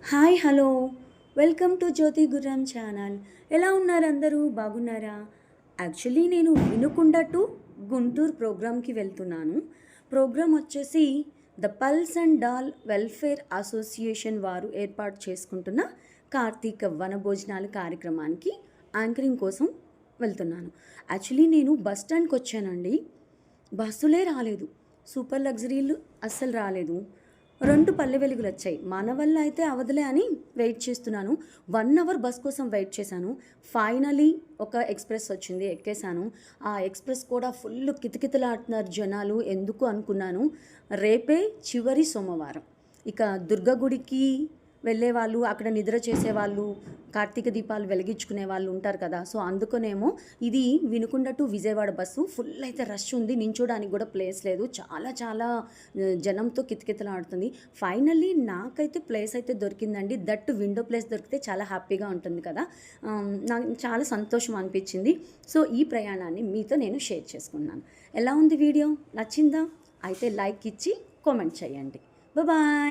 Hi hello welcome to జ్యోతి గుర్రం channel. ఎలా ఉన్నారు అందరూ? బాగున్నారా? యాక్చువల్లీ నేను వినుకొండ టు గుంటూరు ప్రోగ్రామ్కి వెళ్తున్నాను. ప్రోగ్రామ్ వచ్చేసి the pulse and dal welfare association వారు ఏర్పాటు చేసుకుంటున్న కార్తీక వనభోజనాల కార్యక్రమానికి యాంకరింగ్ కోసం వెళ్తున్నాను. యాక్చువల్లీ నేను బస్ స్టాండ్కి వచ్చానండి. బస్సులే రాలేదు, సూపర్ లగ్జరీలు అస్సలు రాలేదు. 2 పల్లె వెలుగులు వచ్చాయి. మన వల్ల అయితే అవదులే అని వెయిట్ చేస్తున్నాను. 1 అవర్ బస్ కోసం వెయిట్ చేశాను. ఫైనలీ ఒక ఎక్స్‌ప్రెస్ వచ్చింది, ఎక్కేసాను. ఆ ఎక్స్‌ప్రెస్ కూడా ఫుల్ కితకితలాడుతున్నారు జనాలు. ఎందుకు అనుకున్నాను. రేపే చివరి సోమవారం. ఇక దుర్గ గుడికి వెళ్ళేవాళ్ళు, అక్కడ నిద్ర చేసేవాళ్ళు, కార్తీక దీపాలు వెలిగించుకునే వాళ్ళు ఉంటారు కదా. సో అందుకనేమో ఇది Vinukonda to Vijayawada bus full అయితే రష్ ఉంది. నించోడానికి కూడా ప్లేస్ లేదు. చాలా చాలా జనంతో కితకితలాడుతుంది. ఫైనల్లీ నాకైతే ప్లేస్ అయితే దొరికిందండి. దట్ విండో ప్లేస్ దొరికితే చాలా హ్యాపీగా ఉంటుంది కదా. నాకు చాలా సంతోషం అనిపించింది. సో ఈ ప్రయాణాన్ని మీతో నేను షేర్ చేసుకున్నాను. ఎలా ఉంది వీడియో? నచ్చిందా? అయితే లైక్ ఇచ్చి కామెంట్ చేయండి. బాయ్.